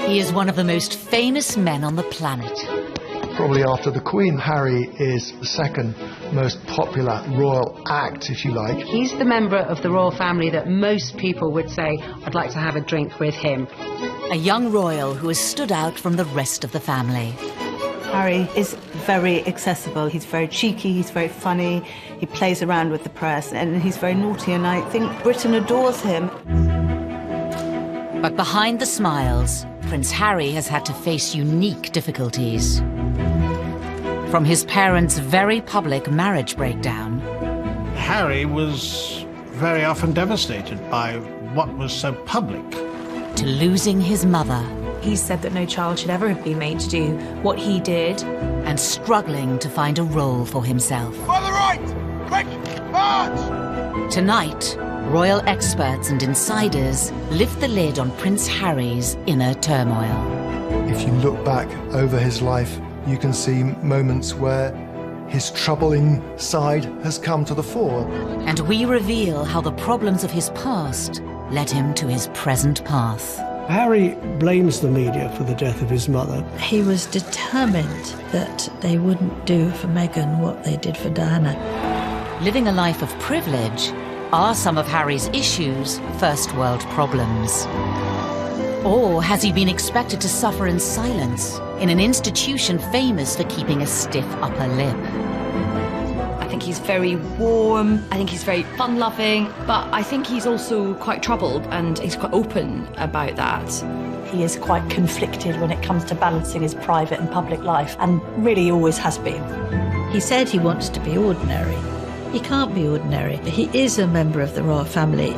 He is one of the most famous men on the planet. Probably after the Queen, Harry is the second most popular royal act, if you like. He's the member of the royal family that most people would say, I'd like to have a drink with him. A young royal who has stood out from the rest of the family. Harry is very accessible. He's very cheeky, he's very funny, he plays around with the press, and he's very naughty, and I think Britain adores him. But behind the smiles, Prince Harry has had to face unique difficulties. From his parents' very public marriage breakdown. Harry was very often devastated by what was so public. To losing his mother. He said that no child should ever have been made to do what he did. And struggling to find a role for himself. On the right! Quick! March! Tonight, royal experts and insiders lift the lid on Prince Harry's inner turmoil. If you look back over his life, you can see moments where his troubling side has come to the fore. And we reveal how the problems of his past led him to his present path. Harry blames the media for the death of his mother. He was determined that they wouldn't do for Meghan what they did for Diana. Living a life of privilege, are some of Harry's issues first world problems? Or has he been expected to suffer in silence in an institution famous for keeping a stiff upper lip? I think he's very warm, I think he's very fun-loving, but I think he's also quite troubled and he's quite open about that. He is quite conflicted when it comes to balancing his private and public life, and really always has been. He said he wants to be ordinary. He can't be ordinary. He is a member of the royal family.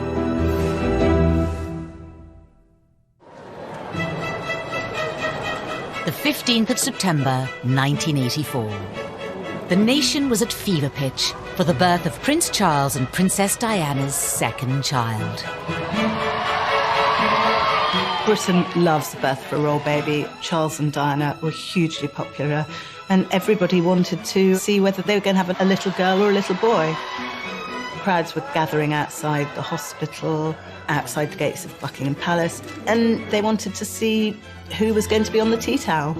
The 15th of September, 1984. The nation was at fever pitch for the birth of Prince Charles and Princess Diana's second child. Britain loves the birth of a royal baby. Charles and Diana were hugely popular, and everybody wanted to see whether they were going to have a little girl or a little boy. Crowds were gathering outside the hospital, outside the gates of Buckingham Palace, and they wanted to see who was going to be on the tea towel.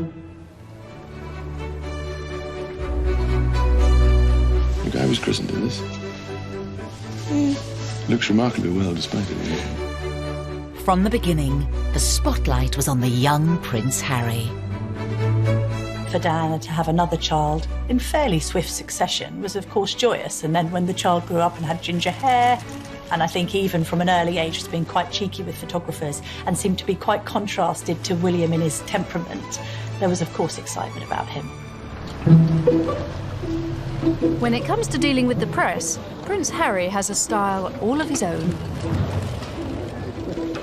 The guy was christened in this. Looks remarkably well despite it. From the beginning, the spotlight was on the young Prince Harry. For Diana to have another child in fairly swift succession was of course joyous, and then when the child grew up and had ginger hair, and I think even from an early age was being quite cheeky with photographers and seemed to be quite contrasted to William in his temperament, there was of course excitement about him. When it comes to dealing with the press, Prince Harry has a style all of his own.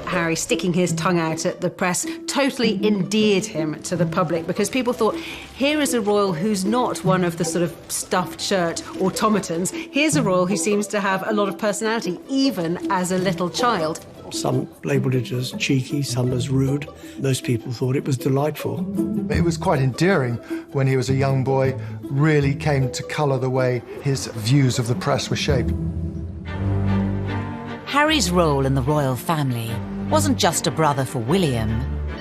Harry sticking his tongue out at the press totally endeared him to the public, because people thought, here is a royal who's not one of the sort of stuffed shirt automatons. Here's a royal who seems to have a lot of personality, even as a little child. Some labelled it as cheeky, some as rude. Most people thought it was delightful. It was quite endearing when he was a young boy, really came to colour the way his views of the press were shaped. Harry's role in the royal family wasn't just a brother for William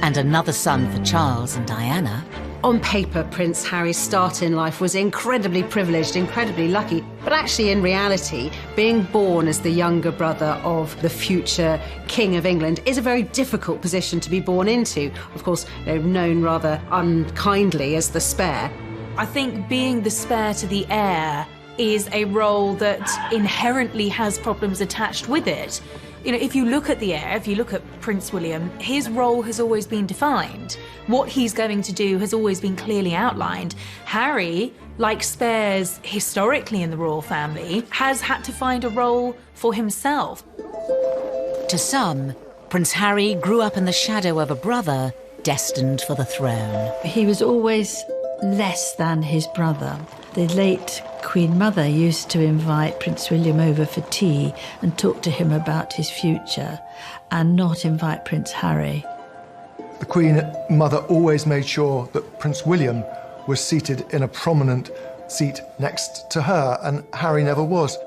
and another son for Charles and Diana. On paper, Prince Harry's start in life was incredibly privileged, incredibly lucky, but actually in reality, being born as the younger brother of the future King of England is a very difficult position to be born into. Of course, they're known rather unkindly as the spare. I think being the spare to the heir is a role that inherently has problems attached with it. You know, if you look at the heir, if you look at Prince William, his role has always been defined. What he's going to do has always been clearly outlined. Harry, like spares historically in the royal family, has had to find a role for himself. To some, Prince Harry grew up in the shadow of a brother destined for the throne. He was always less than his brother. The late Queen Mother used to invite Prince William over for tea and talk to him about his future, and not invite Prince Harry. The Queen Mother always made sure that Prince William was seated in a prominent seat next to her, and Harry never was.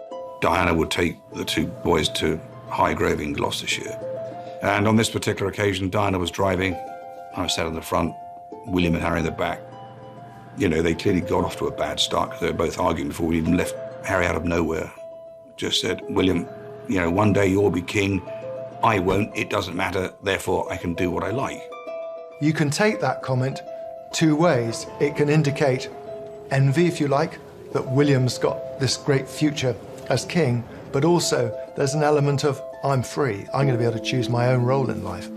Diana would take the two boys to Highgrove in Gloucestershire. And on this particular occasion, Diana was driving I sat in the front, William and Harry in the back. You know, they clearly got off to a bad start because they were both arguing before we even left. Harry out of nowhere just said, William, you know, one day you'll be king. I won't. It doesn't matter. Therefore, I can do what I like. You can take that comment two ways. It can indicate envy, if you like, that William's got this great future as king, but also there's an element of, I'm free. I'm going to be able to choose my own role in life.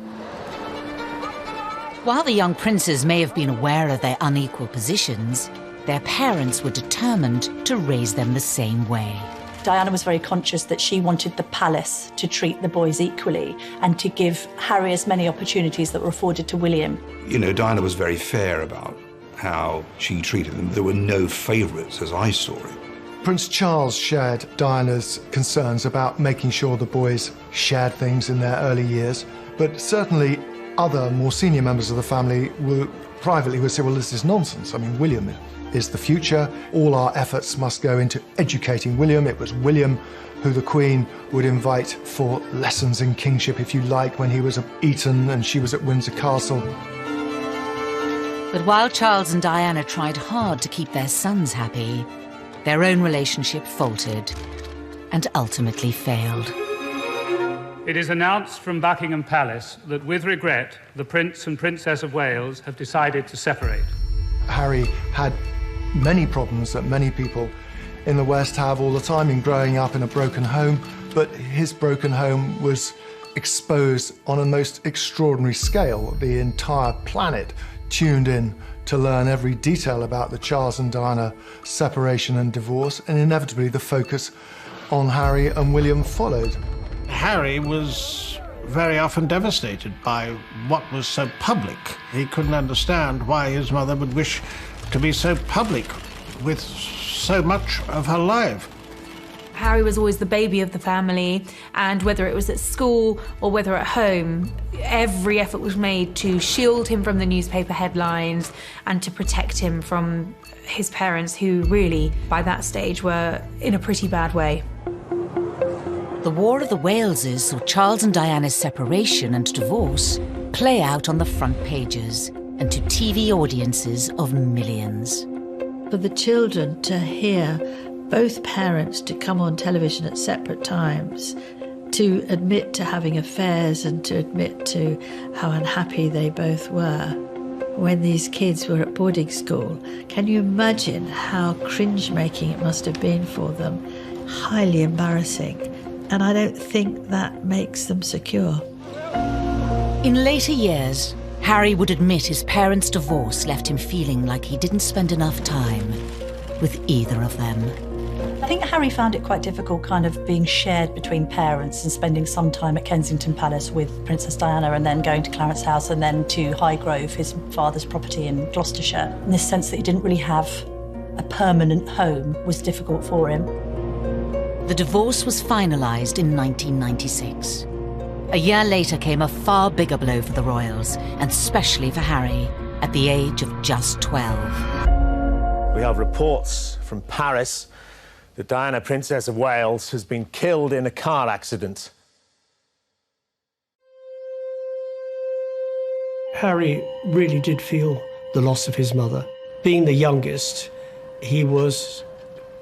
While the young princes may have been aware of their unequal positions, their parents were determined to raise them the same way. Diana was very conscious that she wanted the palace to treat the boys equally and to give Harry as many opportunities that were afforded to William. You know, Diana was very fair about how she treated them. There were no favourites, as I saw it. Prince Charles shared Diana's concerns about making sure the boys shared things in their early years, but certainly other more senior members of the family privately would say, well, this is nonsense. I mean, William is the future. All our efforts must go into educating William. It was William who the Queen would invite for lessons in kingship, if you like, when he was at Eton and she was at Windsor Castle. But while Charles and Diana tried hard to keep their sons happy, their own relationship faltered and ultimately failed. It is announced from Buckingham Palace that, with regret, the Prince and Princess of Wales have decided to separate. Harry had many problems that many people in the West have all the time in growing up in a broken home, but his broken home was exposed on a most extraordinary scale. The entire planet tuned in to learn every detail about the Charles and Diana separation and divorce, and inevitably the focus on Harry and William followed. Harry was very often devastated by what was so public. He couldn't understand why his mother would wish to be so public with so much of her life. Harry was always the baby of the family, and whether it was at school or whether at home, every effort was made to shield him from the newspaper headlines and to protect him from his parents, who really, by that stage, were in a pretty bad way. The War of the Waleses saw Charles and Diana's separation and divorce play out on the front pages and to TV audiences of millions. For the children to hear both parents to come on television at separate times, to admit to having affairs and to admit to how unhappy they both were when these kids were at boarding school, can you imagine how cringe-making it must have been for them? Highly embarrassing. And I don't think that makes them secure. In later years, Harry would admit his parents' divorce left him feeling like he didn't spend enough time with either of them. I think Harry found it quite difficult kind of being shared between parents and spending some time at Kensington Palace with Princess Diana and then going to Clarence House and then to Highgrove, his father's property in Gloucestershire. In this sense that he didn't really have a permanent home was difficult for him. The divorce was finalised in 1996. A year later came a far bigger blow for the royals, and especially for Harry, at the age of just 12. We have reports from Paris that Diana, Princess of Wales, has been killed in a car accident. Harry really did feel the loss of his mother. Being the youngest, he was,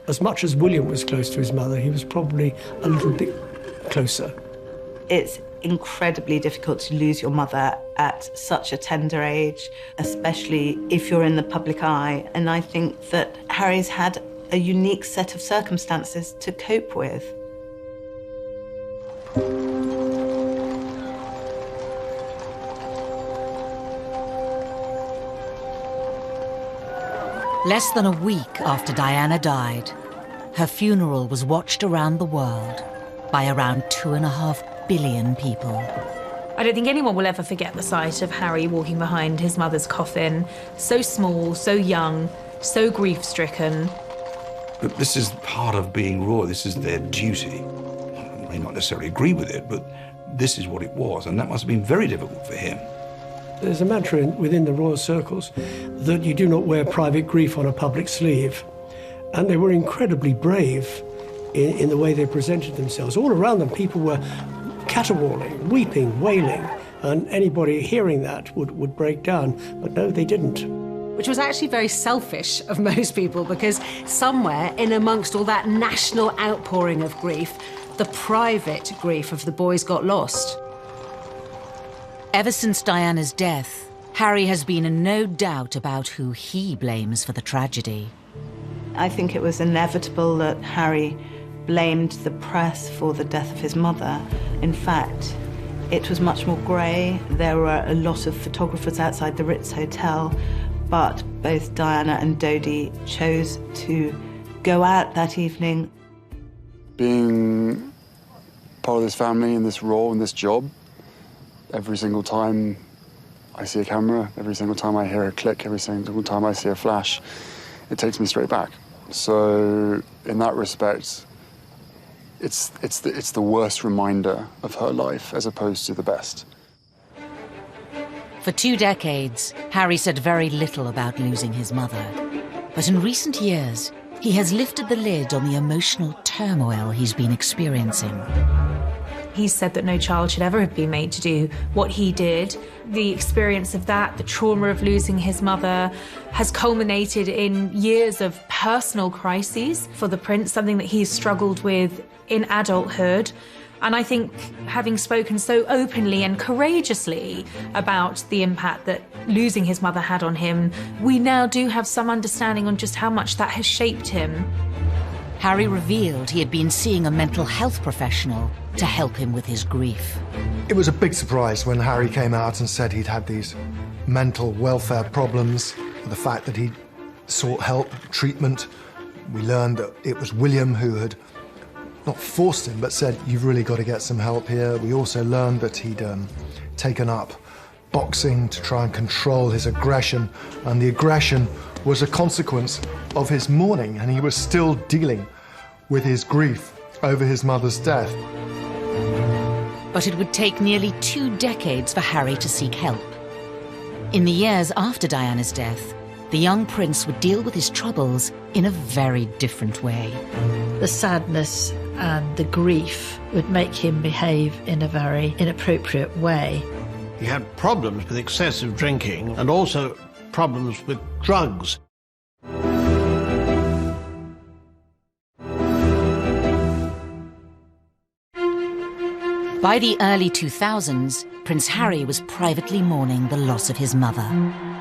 as much as William was close to his mother, he was probably a little bit closer. It's incredibly difficult to lose your mother at such a tender age, especially if you're in the public eye. And I think that Harry's had a unique set of circumstances to cope with. Less than a week after Diana died, her funeral was watched around the world by around 2.5 billion people. I don't think anyone will ever forget the sight of Harry walking behind his mother's coffin, so small, so young, so grief-stricken. But this is part of being royal. This is their duty. I may not necessarily agree with it, but this is what it was, and that must have been very difficult for him. There's a mantra within the royal circles that you do not wear private grief on a public sleeve. And they were incredibly brave in the way they presented themselves. All around them, people were caterwauling, weeping, wailing, And anybody hearing that would break down. But no, they didn't. Which was actually very selfish of most people, because somewhere in amongst all that national outpouring of grief, the private grief of the boys got lost. Ever since Diana's death, Harry has been in no doubt about who he blames for the tragedy. I think it was inevitable that Harry blamed the press for the death of his mother. In fact, it was much more grey. There were a lot of photographers outside the Ritz Hotel, but both Diana and Dodi chose to go out that evening. Being part of this family in this role, in this job, every single time I see a camera, every single time I hear a click, every single time I see a flash, it takes me straight back. So in that respect, it's the worst reminder of her life as opposed to the best. For 2 decades, Harry said very little about losing his mother. But in recent years, he has lifted the lid on the emotional turmoil he's been experiencing. He said that no child should ever have been made to do what he did. The experience of that, the trauma of losing his mother, has culminated in years of personal crises for the prince, something that he's struggled with in adulthood. And I think having spoken so openly and courageously about the impact that losing his mother had on him, we now do have some understanding on just how much that has shaped him. Harry revealed he had been seeing a mental health professional to help him with his grief. It was a big surprise when Harry came out and said he'd had these mental welfare problems, the fact that he'd sought help, treatment. We learned that it was William who had not forced him, but said, you've really got to get some help here. We also learned that he'd taken up boxing to try and control his aggression, and the aggression was a consequence of his mourning, and he was still dealing with his grief over his mother's death. But it would take nearly 2 decades for Harry to seek help. In the years after Diana's death, the young prince would deal with his troubles in a very different way. The sadness and the grief would make him behave in a very inappropriate way. He had problems with excessive drinking and also problems with drugs. By the early 2000s, Prince Harry was privately mourning the loss of his mother.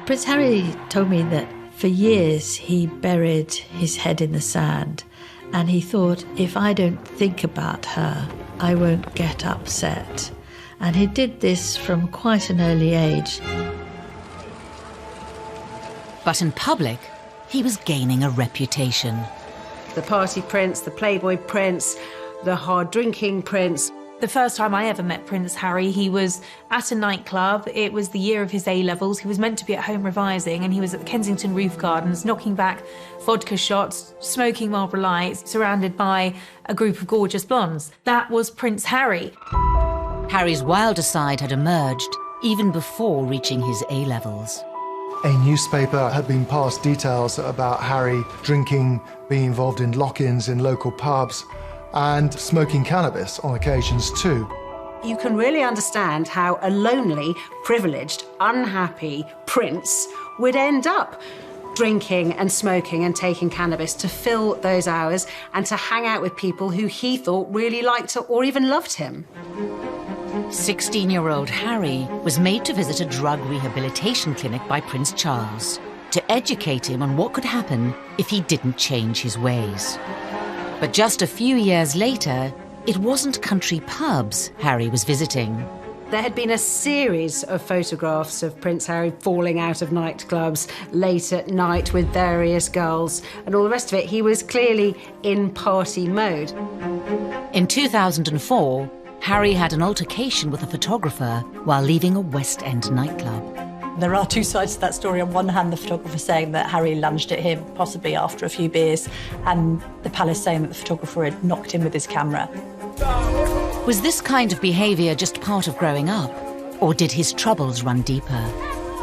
Prince Harry told me that for years he buried his head in the sand, and he thought, if I don't think about her, I won't get upset. And he did this from quite an early age. But in public, he was gaining a reputation. The party prince, the playboy prince, the hard-drinking prince. The first time I ever met Prince Harry, he was at a nightclub. It was the year of his A-levels. He was meant to be at home revising, and he was at the Kensington Roof Gardens, knocking back vodka shots, smoking Marlboro Lights, surrounded by a group of gorgeous blondes. That was Prince Harry. Harry's wilder side had emerged even before reaching his A-levels. A newspaper had been passed details about Harry drinking, being involved in lock-ins in local pubs, and smoking cannabis on occasions too. You can really understand how a lonely, privileged, unhappy prince would end up drinking and smoking and taking cannabis to fill those hours and to hang out with people who he thought really liked or even loved him. 16-year-old Harry was made to visit a drug rehabilitation clinic by Prince Charles to educate him on what could happen if he didn't change his ways. But just a few years later, it wasn't country pubs Harry was visiting. There had been a series of photographs of Prince Harry falling out of nightclubs late at night with various girls and all the rest of it. He was clearly in party mode. In 2004, Harry had an altercation with a photographer while leaving a West End nightclub. There are 2 sides to that story. On one hand, the photographer saying that Harry lunged at him, possibly after a few beers, and the palace saying that the photographer had knocked him with his camera. Was this kind of behaviour just part of growing up, or did his troubles run deeper?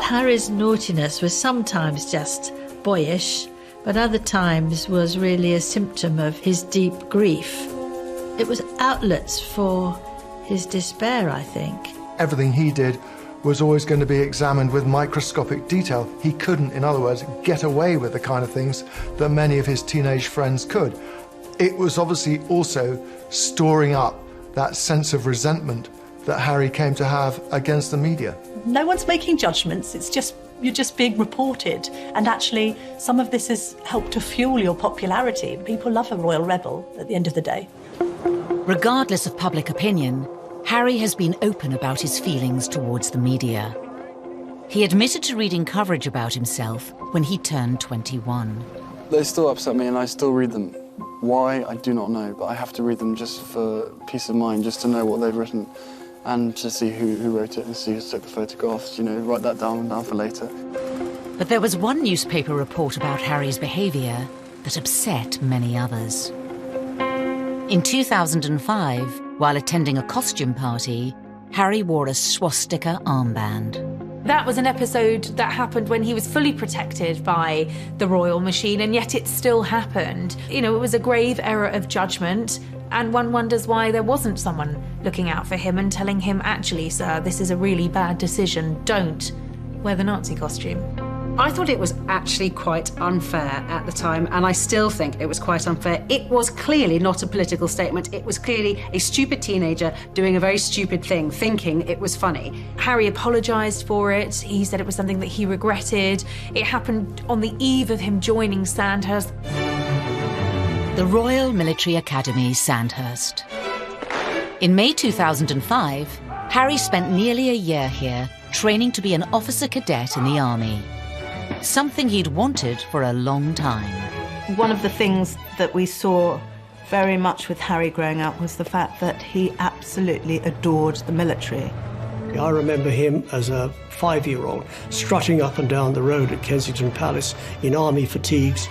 Harry's naughtiness was sometimes just boyish, but other times was really a symptom of his deep grief. It was outlets for his despair, I think. everything he did was always going to be examined with microscopic detail. He couldn't, in other words, get away with the kind of things that many of his teenage friends could. It was obviously also storing up that sense of resentment that Harry came to have against the media. No one's making judgments, you're just being reported. And actually, some of this has helped to fuel your popularity. People love a royal rebel at the end of the day. Regardless of public opinion, Harry has been open about his feelings towards the media. He admitted to reading coverage about himself when he turned 21. They still upset me and I still read them. Why, I do not know, but I have to read them just for peace of mind, just to know what they've written and to see who wrote it and see who took the photographs, write that down for later. But there was one newspaper report about Harry's behaviour that upset many others. In 2005, while attending a costume party, Harry wore a swastika armband. That was an episode that happened when he was fully protected by the royal machine, and yet it still happened. It was a grave error of judgment, and one wonders why there wasn't someone looking out for him and telling him, actually, sir, this is a really bad decision. Don't wear the Nazi costume. I thought it was actually quite unfair at the time, and I still think it was quite unfair. It was clearly not a political statement. It was clearly a stupid teenager doing a very stupid thing, thinking it was funny. Harry apologised for it. He said it was something that he regretted. It happened on the eve of him joining Sandhurst. The Royal Military Academy, Sandhurst. In May 2005, Harry spent nearly a year here training to be an officer cadet in the army. Something he'd wanted for a long time. One of the things that we saw very much with Harry growing up was the fact that he absolutely adored the military. I remember him as a 5-year-old strutting up and down the road at Kensington Palace in army fatigues.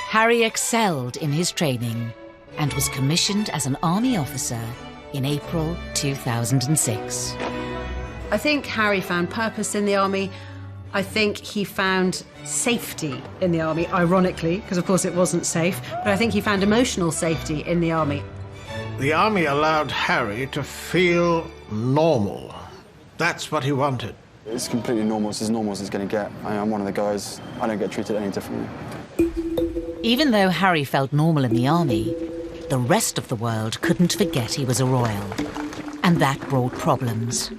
Harry excelled in his training and was commissioned as an army officer in April 2006. I think Harry found purpose in the army. I think he found safety in the army, ironically, because of course it wasn't safe, but I think he found emotional safety in the army. The army allowed Harry to feel normal. That's what he wanted. It's completely normal. It's as normal as it's going to get. I'm one of the guys. I don't get treated any differently. Even though Harry felt normal in the army, the rest of the world couldn't forget he was a royal. And that brought problems.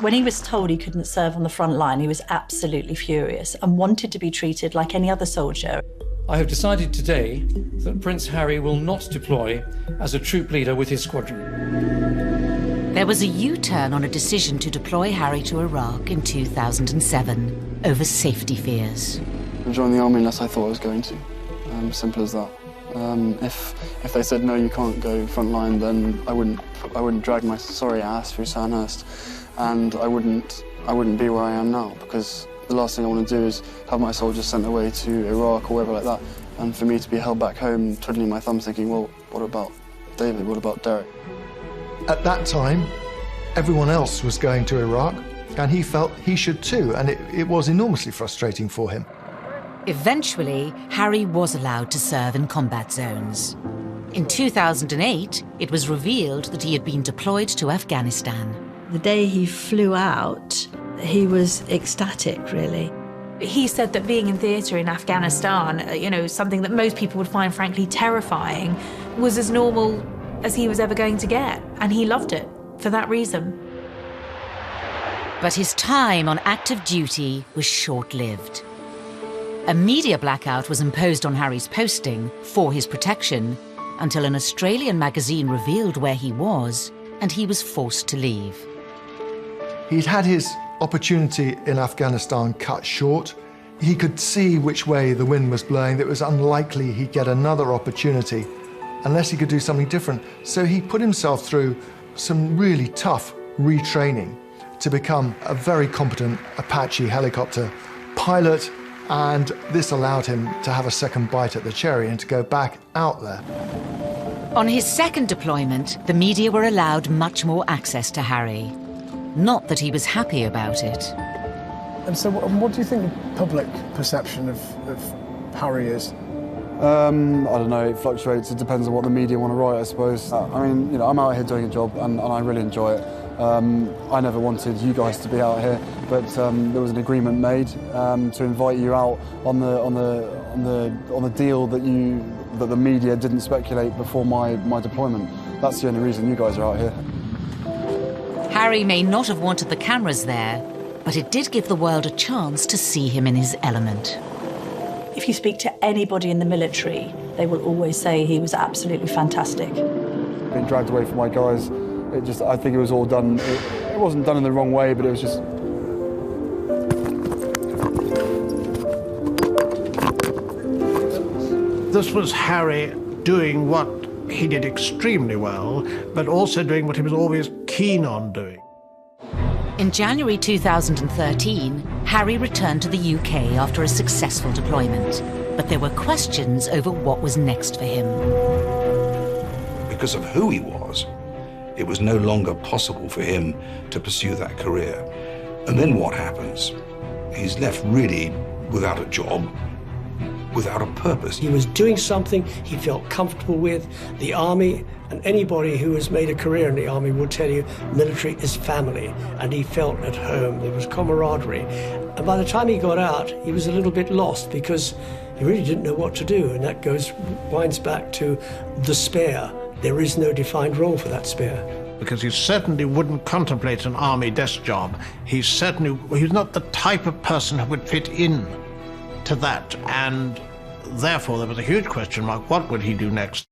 When he was told he couldn't serve on the front line, he was absolutely furious and wanted to be treated like any other soldier. I have decided today that Prince Harry will not deploy as a troop leader with his squadron. There was a U-turn on a decision to deploy Harry to Iraq in 2007 over safety fears. I joined the army unless I thought I was going to. Simple as that. If they said no, you can't go front line, then I wouldn't drag my sorry ass through Sandhurst. And I wouldn't be where I am now, because the last thing I want to do is have my soldiers sent away to Iraq or wherever like that, and for me to be held back home, twiddling my thumbs thinking, well, what about David, what about Derek? At that time, everyone else was going to Iraq, and he felt he should too, and it was enormously frustrating for him. Eventually, Harry was allowed to serve in combat zones. In 2008, it was revealed that he had been deployed to Afghanistan. The day he flew out, he was ecstatic, really. He said that being in theatre in Afghanistan, something that most people would find frankly terrifying, was as normal as he was ever going to get, and he loved it for that reason. But his time on active duty was short-lived. A media blackout was imposed on Harry's posting for his protection until an Australian magazine revealed where he was, and he was forced to leave. He'd had his opportunity in Afghanistan cut short. He could see which way the wind was blowing, that it was unlikely he'd get another opportunity unless he could do something different. So he put himself through some really tough retraining to become a very competent Apache helicopter pilot, and this allowed him to have a second bite at the cherry and to go back out there. On his second deployment, the media were allowed much more access to Harry. Not that he was happy about it. And so what do you think the public perception of Harry is? I don't know, it fluctuates. It depends on what the media want to write, I suppose. I'm out here doing a job and I really enjoy it. I never wanted you guys to be out here, but there was an agreement made to invite you out on the deal that the media didn't speculate before my deployment. That's the only reason you guys are out here. Harry may not have wanted the cameras there, but it did give the world a chance to see him in his element. If you speak to anybody in the military, they will always say he was absolutely fantastic. Being dragged away from my guys, I think it was all done. It wasn't done in the wrong way, but it was just. This was Harry doing what he did extremely well, but also doing what he was always keen on doing. In January 2013, Harry returned to the UK after a successful deployment, but there were questions over what was next for him. Because of who he was, it was no longer possible for him to pursue that career. And then what happens? He's left really without a job, without a purpose. He was doing something he felt comfortable with. The army, and anybody who has made a career in the army will tell you military is family, and he felt at home. There was camaraderie. And by the time he got out, he was a little bit lost because he really didn't know what to do, and that winds back to the spare. There is no defined role for that spare. Because he certainly wouldn't contemplate an army desk job. He was not the type of person who would fit in to that, and therefore there was a huge question mark. What would he do next?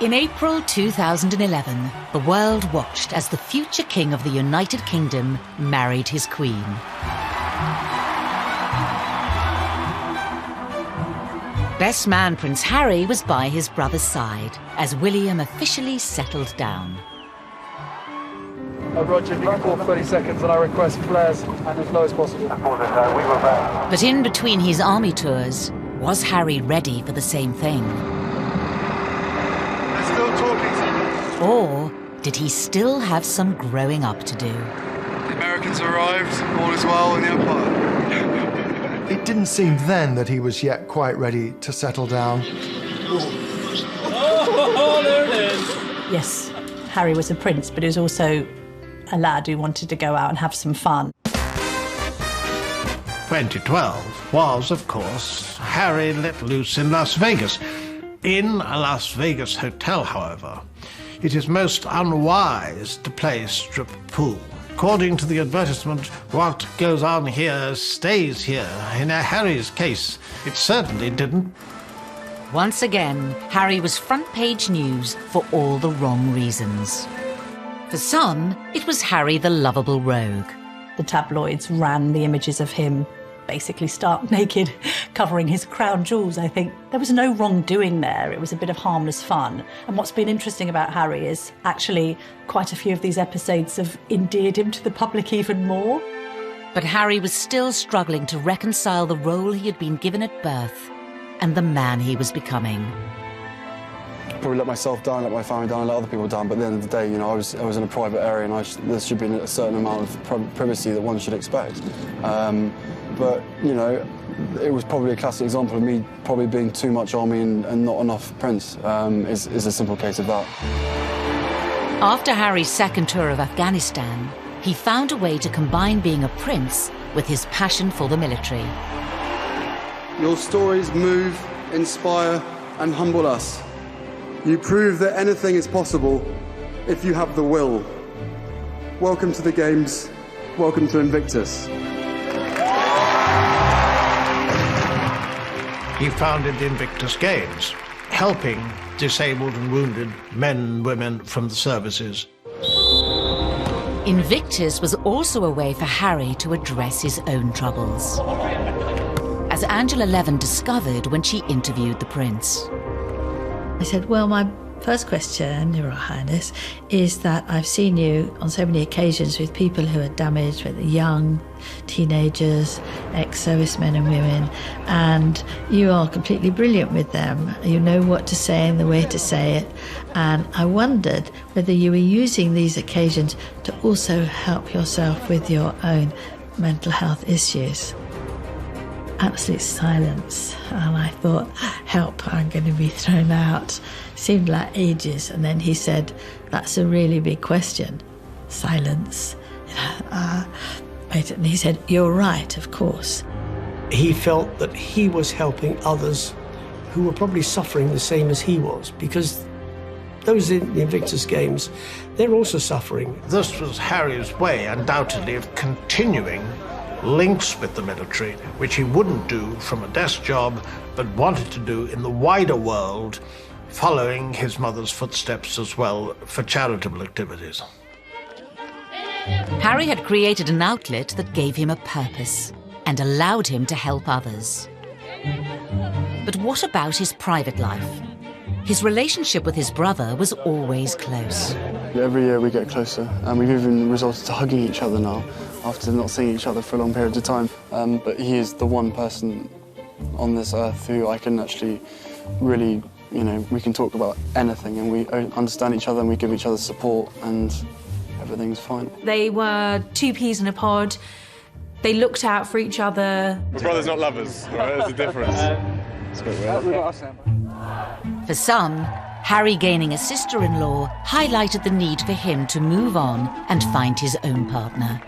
In April 2011, the world watched as the future king of the United Kingdom married his queen. Best man Prince Harry was by his brother's side as William officially settled down. Roger, if you can call 30 seconds and I request flares and as low as possible. But in between his army tours, was Harry ready for the same thing? They're still talking, sir. Or did he still have some growing up to do? The Americans arrived, all is well in the Empire. It didn't seem then that he was yet quite ready to settle down. Oh, there it is. Yes, Harry was a prince, but he was also a lad who wanted to go out and have some fun. 2012 was, of course, Harry let loose in Las Vegas. In a Las Vegas hotel, however, it is most unwise to play strip pool. According to the advertisement, what goes on here stays here. In Harry's case, it certainly didn't. Once again, Harry was front-page news for all the wrong reasons. For some, it was Harry the lovable rogue. The tabloids ran the images of him basically stark naked, covering his crown jewels, I think. There was no wrongdoing there. It was a bit of harmless fun. And what's been interesting about Harry is actually quite a few of these episodes have endeared him to the public even more. But Harry was still struggling to reconcile the role he had been given at birth and the man he was becoming. Probably let myself down, let my family down, let other people down, but at the end of the day, you know, I was in a private area and there should be a certain amount of privacy that one should expect. But, you know, it was probably a classic example of me probably being too much army and not enough prince, is a simple case of that. After Harry's second tour of Afghanistan, he found a way to combine being a prince with his passion for the military. Your stories move, inspire, and humble us. You prove that anything is possible if you have the will. Welcome to the Games. Welcome to Invictus. He founded the Invictus Games, helping disabled and wounded men and women from the services. Invictus was also a way for Harry to address his own troubles, as Angela Levin discovered when she interviewed the prince. I said, well, my first question, Your Highness, is that I've seen you on so many occasions with people who are damaged, with young teenagers, ex-servicemen and women, and you are completely brilliant with them. You know what to say and the way to say it. And I wondered whether you were using these occasions to also help yourself with your own mental health issues. absolute silence. And I thought, help, I'm going to be thrown out. Seemed like ages. And then he said, that's a really big question. Silence. And he said, you're right, of course. He felt that he was helping others who were probably suffering the same as he was, because those in the Invictus Games, they're also suffering. This was Harry's way, undoubtedly, of continuing links with the military, which he wouldn't do from a desk job, but wanted to do in the wider world, following his mother's footsteps as well for charitable activities. Harry had created an outlet that gave him a purpose and allowed him to help others. But what about his private life? His relationship with his brother was always close. Every year we get closer, and we've even resorted to hugging each other now, after not seeing each other for long periods of time. But he is the one person on this earth who I can actually really, we can talk about anything, and we understand each other, and we give each other support, and everything's fine. They were two peas in a pod. They looked out for each other. We're brothers, not lovers, right? That's the difference. It's a bit weird. For some, Harry gaining a sister-in-law highlighted the need for him to move on and find his own partner.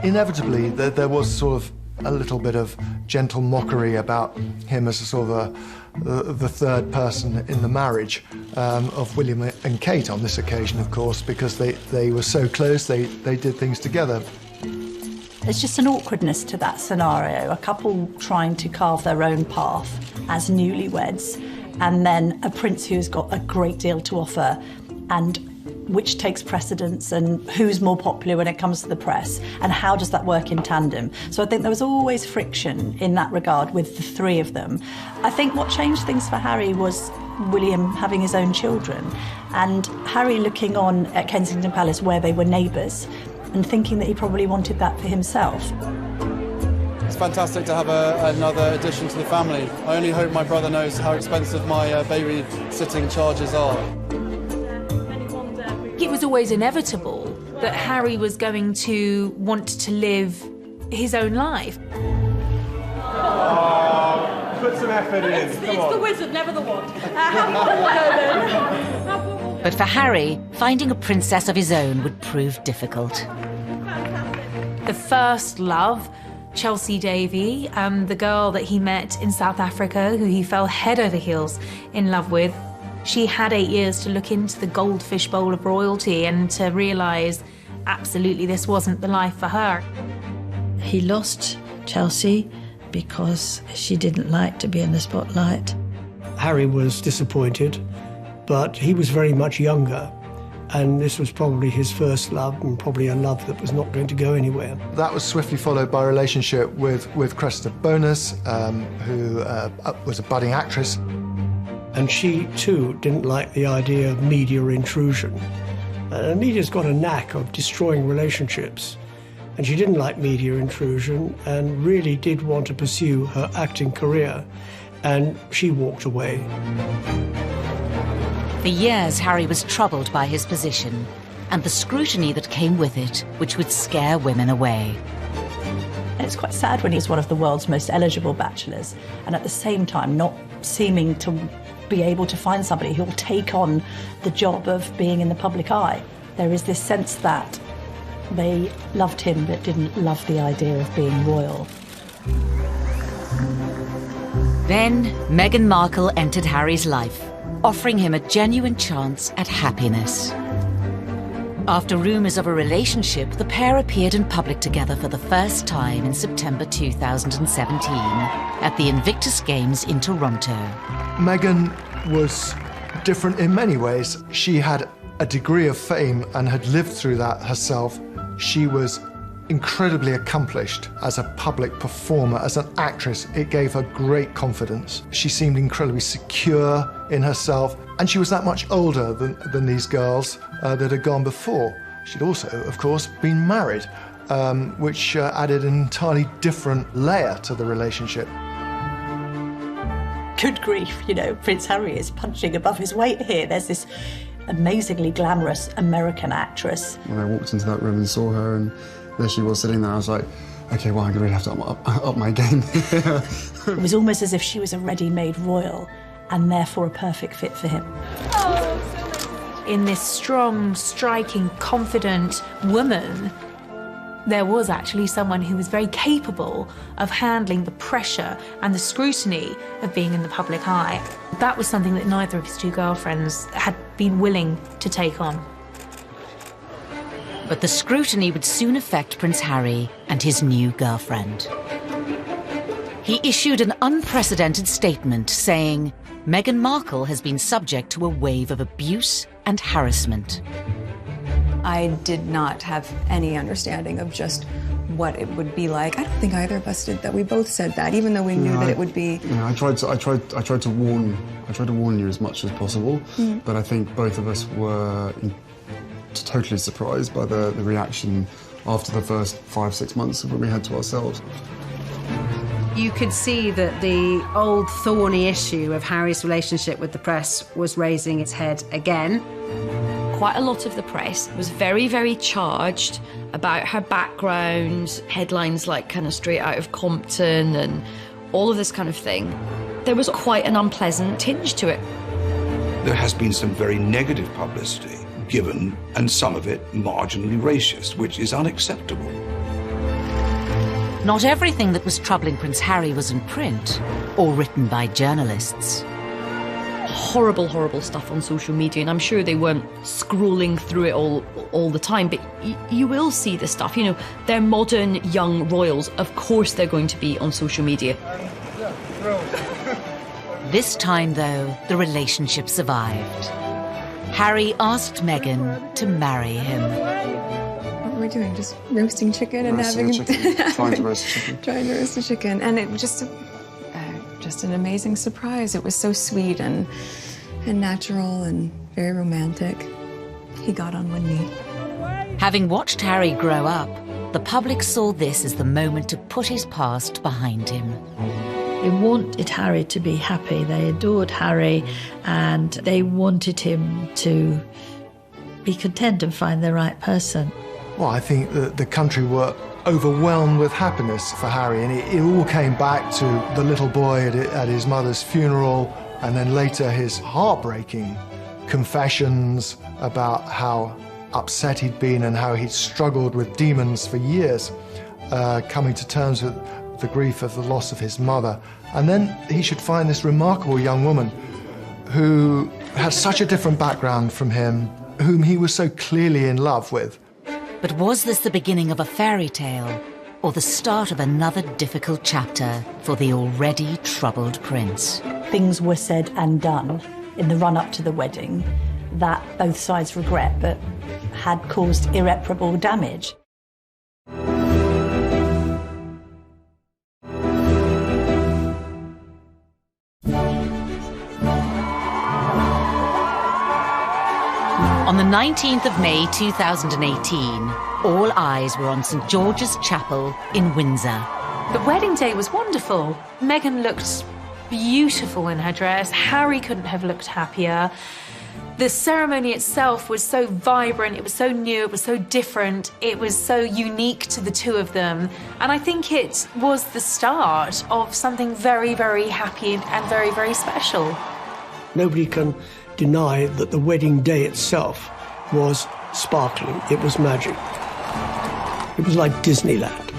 Inevitably, there was sort of a little bit of gentle mockery about him as a sort of the third person in the marriage of William and Kate on this occasion, of course, because they were so close, they did things together. There's just an awkwardness to that scenario, a couple trying to carve their own path as newlyweds, and then a prince who's got a great deal to offer, and which takes precedence, and who's more popular when it comes to the press, and how does that work in tandem. So I think there was always friction in that regard with the three of them. I think what changed things for Harry was William having his own children, and Harry looking on at Kensington Palace where they were neighbours, and thinking that he probably wanted that for himself. It's fantastic to have another addition to the family. I only hope my brother knows how expensive my babysitting charges are. It was always inevitable that Harry was going to want to live his own life. Oh, put some effort in. It's the wizard, never the wand. How will go then? But for Harry, finding a princess of his own would prove difficult. The first love, Chelsea Davy, the girl that he met in South Africa, who he fell head over heels in love with, she had 8 years to look into the goldfish bowl of royalty and to realise absolutely this wasn't the life for her. He lost Chelsea because she didn't like to be in the spotlight. Harry was disappointed, but he was very much younger, and this was probably his first love, and probably a love that was not going to go anywhere. That was swiftly followed by a relationship with Cressida Bonus, who was a budding actress. And she, too, didn't like the idea of media intrusion. Media's got a knack of destroying relationships, and she didn't like media intrusion and really did want to pursue her acting career, and she walked away. For years, Harry was troubled by his position and the scrutiny that came with it, which would scare women away. And it's quite sad when he's one of the world's most eligible bachelors, and at the same time not seeming to be able to find somebody who will take on the job of being in the public eye. There is this sense that they loved him but didn't love the idea of being royal. Then Meghan Markle entered Harry's life, offering him a genuine chance at happiness. After rumours of a relationship, the pair appeared in public together for the first time in September 2017 at the Invictus Games in Toronto. Meghan was different in many ways. She had a degree of fame and had lived through that herself. She was incredibly accomplished as a public performer, as an actress. It gave her great confidence. She seemed incredibly secure in herself, and she was that much older than these girls that had gone before. She'd also, of course, been married, which added an entirely different layer to the relationship. Good grief, Prince Harry is punching above his weight here. There's this amazingly glamorous American actress. When I walked into that room and saw her, and there she was sitting there, I was like, OK, well, I'm going to have to up my game. It was almost as if she was a ready-made royal and therefore a perfect fit for him. In this strong, striking, confident woman, there was actually someone who was very capable of handling the pressure and the scrutiny of being in the public eye. That was something that neither of his two girlfriends had been willing to take on. But the scrutiny would soon affect Prince Harry and his new girlfriend. He issued an unprecedented statement saying, Meghan Markle has been subject to a wave of abuse and harassment. I did not have any understanding of just what it would be like. I don't think either of us did that. We both said that, even though we knew that it would be. Yeah, I tried to warn you as much as possible, but I think both of us were totally surprised by the reaction after the first 5-6 months when we had to ourselves. You could see that the old thorny issue of Harry's relationship with the press was raising its head again. Quite a lot of the press was very, very charged about her background, headlines like kind of straight out of Compton and all of this kind of thing. There was quite an unpleasant tinge to it. There has been some very negative publicity given, and some of it marginally racist, which is unacceptable. Not everything that was troubling Prince Harry was in print or written by journalists. Horrible, horrible stuff on social media, and I'm sure they weren't scrolling through it all the time, but you will see this stuff. You know, they're modern young royals. Of course they're going to be on social media. This time, though, the relationship survived. Harry asked Meghan to marry him. What were we doing? Just roasting chicken and Trying to roast chicken. Trying to roast a chicken. And it was just an amazing surprise. It was so sweet and natural and very romantic. He got on one knee. Having watched Harry grow up, the public saw this as the moment to put his past behind him. They wanted Harry to be happy. They adored Harry and they wanted him to be content and find the right person. Well, I think that the country were overwhelmed with happiness for Harry, and it all came back to the little boy at his mother's funeral, and then later his heartbreaking confessions about how upset he'd been and how he'd struggled with demons for years, coming to terms with the grief of the loss of his mother. And then he should find this remarkable young woman who had such a different background from him, whom he was so clearly in love with. But was this the beginning of a fairy tale, or the start of another difficult chapter for the already troubled prince? Things were said and done in the run-up to the wedding that both sides regret, but had caused irreparable damage. On the 19th of May 2018, all eyes were on St. George's Chapel in Windsor. The wedding day was wonderful. Meghan looked beautiful in her dress. Harry couldn't have looked happier. The ceremony itself was so vibrant, it was so new, it was so different, it was so unique to the two of them. And I think it was the start of something very, very happy and very, very special. Nobody can deny that the wedding day itself was sparkling. It was magic. It was like Disneyland.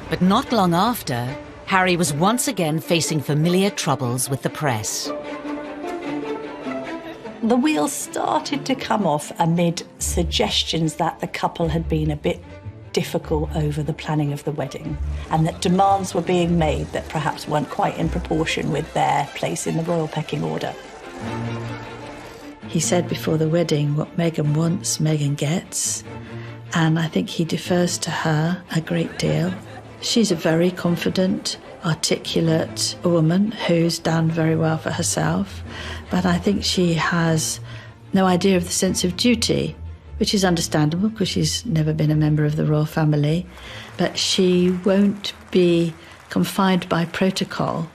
But not long after, Harry was once again facing familiar troubles with the press. The wheels started to come off amid suggestions that the couple had been a bit difficult over the planning of the wedding, and that demands were being made that perhaps weren't quite in proportion with their place in the royal pecking order. He said before the wedding, what Meghan wants, Meghan gets, and I think he defers to her a great deal. She's a very confident, articulate woman who's done very well for herself, but I think she has no idea of the sense of duty, which is understandable because she's never been a member of the royal family, but she won't be confined by protocol.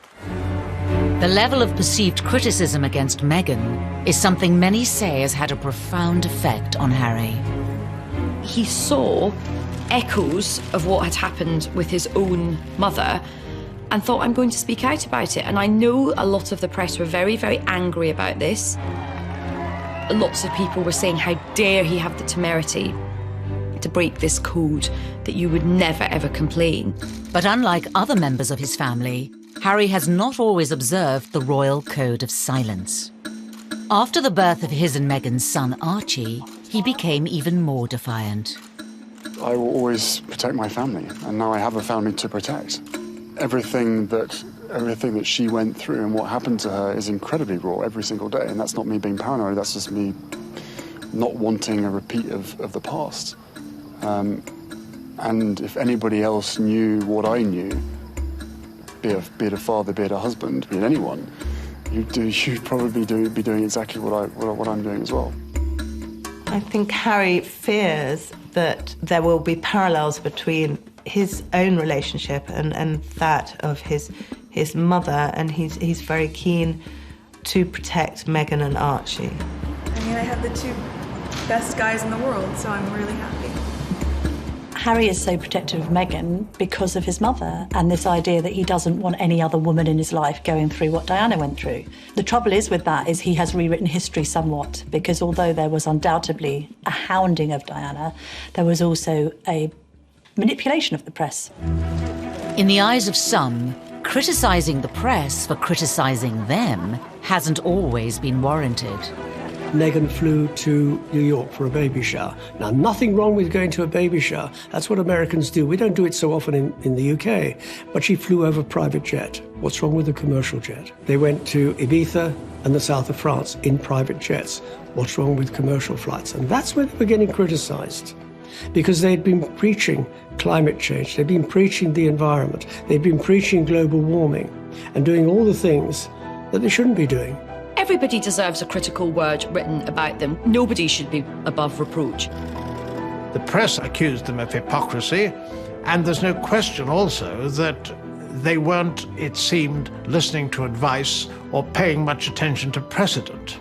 The level of perceived criticism against Meghan is something many say has had a profound effect on Harry. he saw echoes of what had happened with his own mother and thought, I'm going to speak out about it. And I know a lot of the press were very, very angry about this. Lots of people were saying, how dare he have the temerity to break this code, that you would never, ever complain. But unlike other members of his family, Harry has not always observed the royal code of silence. After the birth of his and Meghan's son Archie, he became even more defiant. I will always protect my family, and now I have a family to protect. Everything that she went through and what happened to her is incredibly raw every single day, and that's not me being paranoid, that's just me not wanting a repeat of the past. And if anybody else knew what I knew, be it a father, be it a husband, be it anyone, you'd probably be doing exactly what I'm doing as well. I think Harry fears that there will be parallels between his own relationship and that of his mother, and he's very keen to protect Meghan and Archie. I mean, I have the two best guys in the world, so I'm really happy. Harry is so protective of Meghan because of his mother and this idea that he doesn't want any other woman in his life going through what Diana went through. The trouble is with that is he has rewritten history somewhat, because although there was undoubtedly a hounding of Diana, there was also a manipulation of the press. In the eyes of some, criticising the press for criticising them hasn't always been warranted. Meghan flew to New York for a baby shower. Now, nothing wrong with going to a baby shower. That's what Americans do. We don't do it so often in the UK. But she flew over a private jet. What's wrong with a commercial jet? They went to Ibiza and the south of France in private jets. What's wrong with commercial flights? And that's where they were getting criticised, because they'd been preaching climate change. They'd been preaching the environment. They'd been preaching global warming and doing all the things that they shouldn't be doing. Everybody deserves a critical word written about them. Nobody should be above reproach. The press accused them of hypocrisy, and there's no question also that they weren't, it seemed, listening to advice or paying much attention to precedent.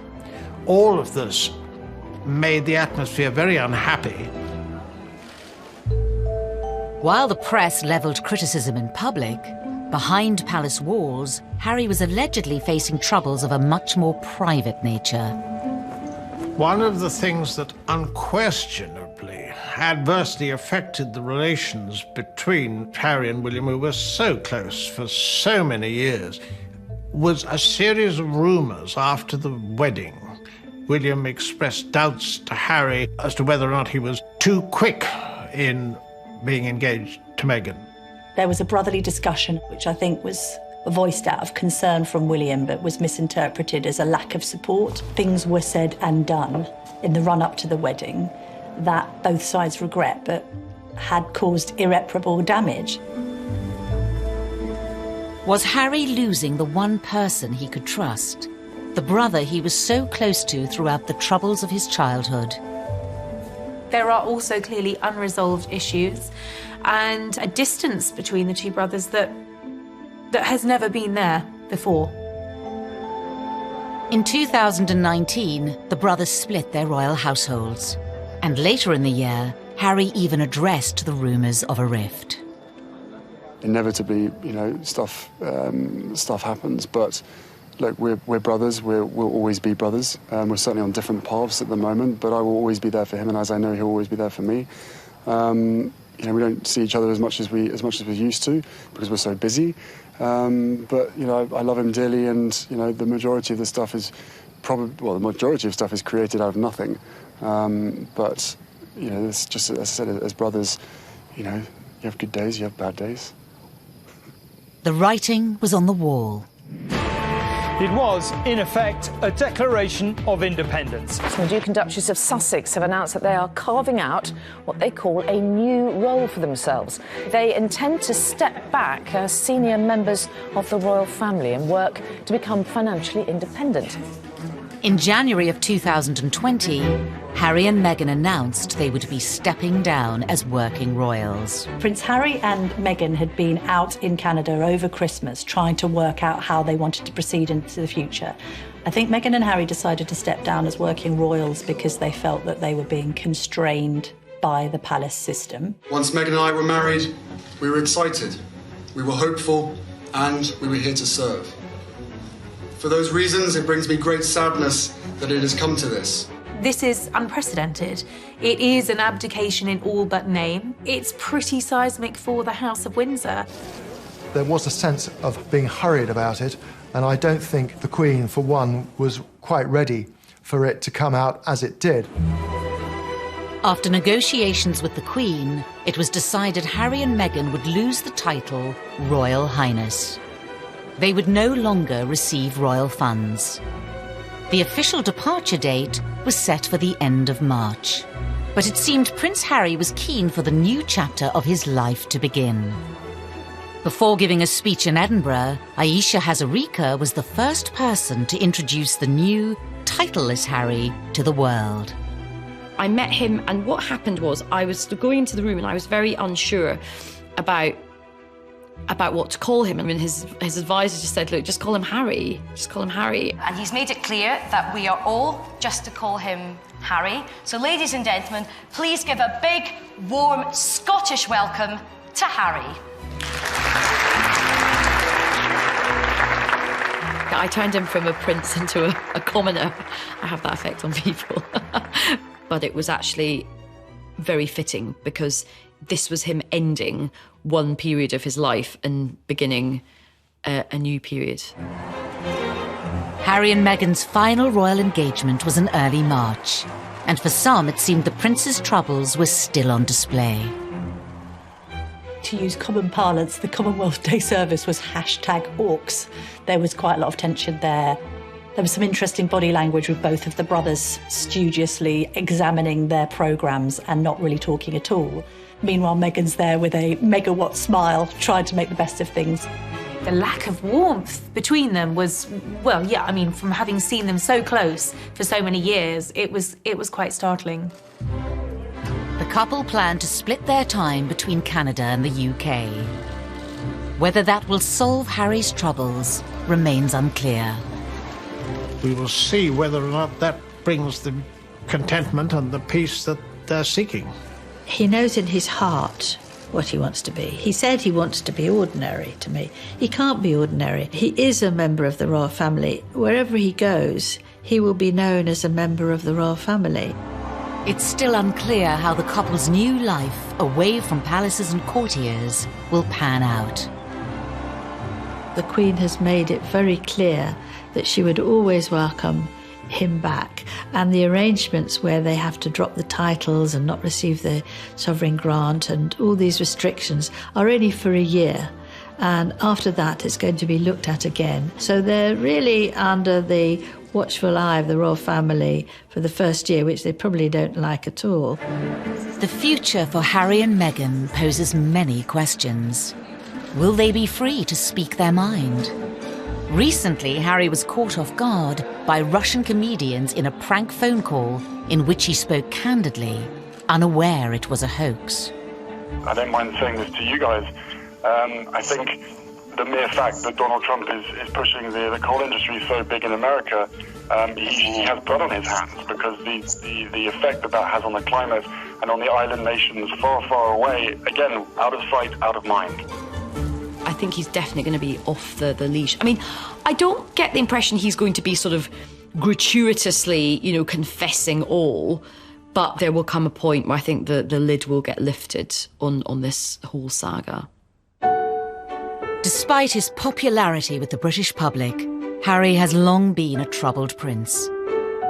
All of this made the atmosphere very unhappy. While the press levelled criticism in public, behind palace walls, Harry was allegedly facing troubles of a much more private nature. One of the things that unquestionably adversely affected the relations between Harry and William, who were so close for so many years, was a series of rumours after the wedding. William expressed doubts to Harry as to whether or not he was too quick in being engaged to Meghan. There was a brotherly discussion, which I think was voiced out of concern from William, but was misinterpreted as a lack of support. Things were said and done in the run-up to the wedding that both sides regret, but had caused irreparable damage. Was Harry losing the one person he could trust? The brother he was so close to throughout the troubles of his childhood? There are also clearly unresolved issues and a distance between the two brothers that has never been there before. In 2019, the brothers split their royal households. And later in the year, Harry even addressed the rumours of a rift. Inevitably, stuff happens, but look, we're brothers, we'll always be brothers. We're certainly on different paths at the moment, but I will always be there for him, and as I know he'll always be there for me. We don't see each other as much as we used to because we're so busy. But I love him dearly, and the majority of the stuff is created out of nothing. But it's just, as I said, as brothers, you have good days, you have bad days. The writing was on the wall. It was, in effect, a declaration of independence. The Duke and Duchess of Sussex have announced that they are carving out what they call a new role for themselves. They intend to step back as senior members of the royal family and work to become financially independent. In January of 2020, Harry and Meghan announced they would be stepping down as working royals. Prince Harry and Meghan had been out in Canada over Christmas trying to work out how they wanted to proceed into the future. I think Meghan and Harry decided to step down as working royals because they felt that they were being constrained by the palace system. Once Meghan and I were married, we were excited, we were hopeful, and we were here to serve. For those reasons, it brings me great sadness that it has come to this. This is unprecedented. It is an abdication in all but name. It's pretty seismic for the House of Windsor. There was a sense of being hurried about it, and I don't think the Queen, for one, was quite ready for it to come out as it did. After negotiations with the Queen, it was decided Harry and Meghan would lose the title Royal Highness. They would no longer receive royal funds. The official departure date was set for the end of March. But it seemed Prince Harry was keen for the new chapter of his life to begin. Before giving a speech in Edinburgh, Ayesha Hazarika was the first person to introduce the new, titleless Harry to the world. I met him, and what happened was I was going into the room and I was very unsure about what to call him. I mean, his advisor just said, look, just call him Harry. Just call him Harry. And he's made it clear that we are all just to call him Harry. So, ladies and gentlemen, please give a big, warm Scottish welcome to Harry. I turned him from a prince into a commoner. I have that effect on people. But it was actually very fitting because this was him ending one period of his life and beginning a new period. Harry and Meghan's final royal engagement was in early March, and for some it seemed the prince's troubles were still on display. To use common parlance, the Commonwealth Day service was #AUKS. There was quite a lot of tension there. There was some interesting body language with both of the brothers studiously examining their programmes and not really talking at all. Meanwhile, Meghan's there with a megawatt smile, trying to make the best of things. The lack of warmth between them was, well, yeah, I mean, from having seen them so close for so many years, it was quite startling. The couple plan to split their time between Canada and the UK. Whether that will solve Harry's troubles remains unclear. We will see whether or not that brings the contentment and the peace that they're seeking. He knows in his heart what he wants to be. He said he wants to be ordinary to me. He can't be ordinary. He is a member of the royal family. Wherever he goes, he will be known as a member of the royal family. It's still unclear how the couple's new life, away from palaces and courtiers, will pan out. The Queen has made it very clear that she would always welcome him back, and the arrangements where they have to drop the titles and not receive the sovereign grant and all these restrictions are only for a year, and after that it's going to be looked at again. So they're really under the watchful eye of the royal family for the first year, which they probably don't like at all. The future for Harry and Meghan poses many questions. Will they be free to speak their mind? Recently, Harry was caught off guard by Russian comedians in a prank phone call in which he spoke candidly, unaware it was a hoax. I don't mind saying this to you guys. I think the mere fact that Donald Trump is pushing the coal industry so big in America, he has blood on his hands, because the effect that has on the climate and on the island nations far, far away, again, out of sight, out of mind. I think he's definitely going to be off the leash. I mean, I don't get the impression he's going to be sort of gratuitously, confessing all, but there will come a point where I think the lid will get lifted on this whole saga. Despite his popularity with the British public, Harry has long been a troubled prince.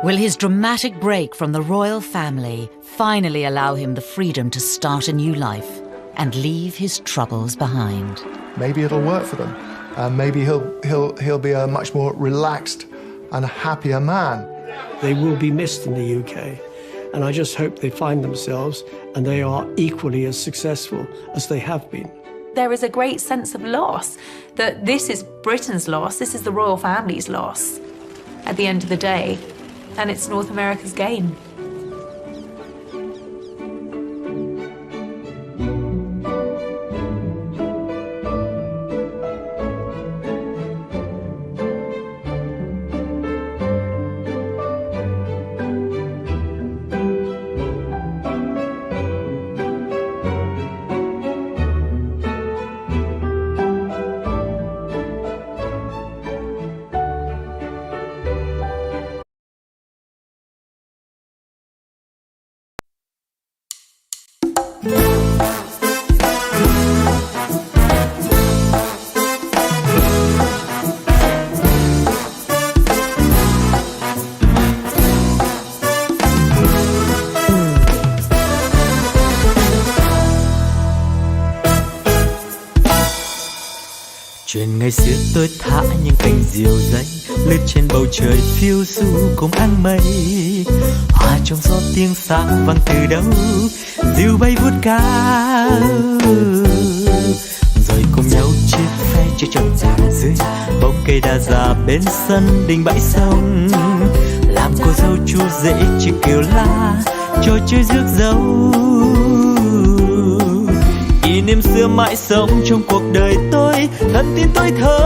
Will his dramatic break from the royal family finally allow him the freedom to start a new life and leave his troubles behind? Maybe it'll work for them. Maybe he'll be a much more relaxed and happier man. They will be missed in the UK, and I just hope they find themselves and they are equally as successful as they have been. There is a great sense of loss, that this is Britain's loss, this is the royal family's loss at the end of the day, and it's North America's gain. ngày xưa tôi thả những cành diều dây lướt trên bầu trời phiêu du cùng áng mây, hòa trong gió tiếng sáng vang từ đâu diều bay vút cao, rồi cùng nhau chia phe chơi trò già dưới bóng cây đa già bên sân đình bãi sông, làm cô dâu chú rể chiếc kiều la trò chơi rước dâu. Kỷ niệm xưa mãi sống trong cuộc đời tôi, thân tin tôi thơ.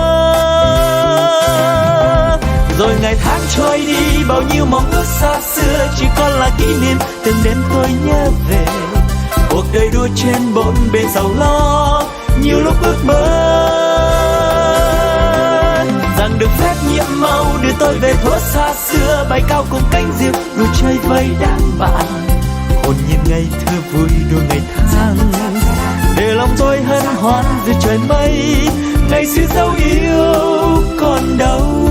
Rồi ngày tháng trôi đi, bao nhiêu mong ước xa xưa chỉ còn là kỷ niệm. Từng đêm tôi nhớ về cuộc đời đua trên bốn bề giàu lo, nhiều lúc ước mơ rằng được phép nhiệm màu đưa tôi về thuở xa xưa, bay cao cùng cánh diều đua chơi với đám bạn, hồn nhiên ngày thơ vui đua ngày tháng, để lòng tôi hân hoan dưới trời mây. Ngày xưa dấu yêu còn đâu.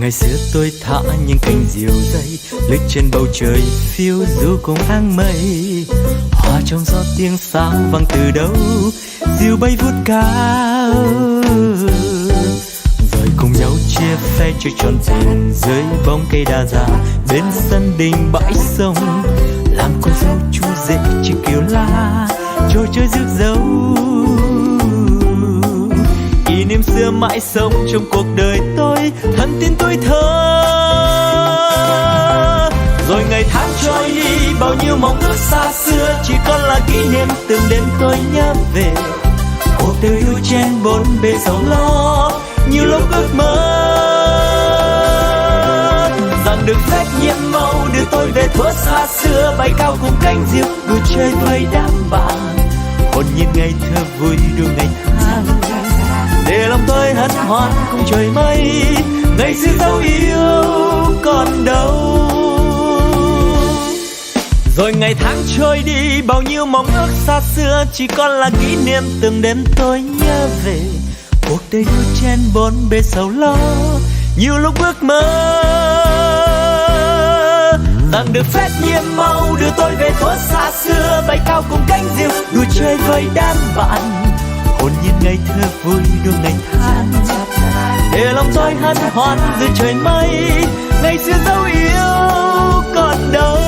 Ngày xưa tôi thả những cành diều dây lướt trên bầu trời phiêu du cùng áng mây, hòa trong gió tiếng sáng vang từ đâu diều bay vút cao, rồi cùng nhau chia phe chơi tròn tiền dưới bóng cây đa già bên sân đình bãi sông, làm cô dâu chú rể chiếc kiều la trò chơi rước dâu. Kỷ niệm xưa mãi sống trong cuộc đời tôi, thân tin tôi thơ. Rồi ngày tháng trôi đi, bao nhiêu mong ước xa xưa chỉ còn là kỷ niệm. Từng đêm tôi nhớ về cuộc đời yêu trên bốn bề giàu lo, nhiều lúc ước mơ rằng được phép nhiệm màu đưa tôi về thuở xa xưa, bay cao cùng cánh diều đua chơi với đám bạn, hồn nhiên ngày thơ vui đua ngày tháng, để lòng tôi hân hoan cùng trời mây. Ngày xưa dấu yêu còn đâu. Rồi ngày tháng trôi đi, bao nhiêu mong ước xa xưa chỉ còn là kỷ niệm. Từng đêm tôi nhớ về cuộc đời đua trên bốn bề sầu lo, nhiều lúc ước mơ rằng được phép nhiệm màu đưa tôi về thuở xa xưa, bay cao cùng cánh diều đua chơi với đám bạn, hồn nhiên ngày thơ vui đua ngày tháng, để lòng tôi hân hoan dưới trời mây. Ngày xưa dấu yêu còn đâu.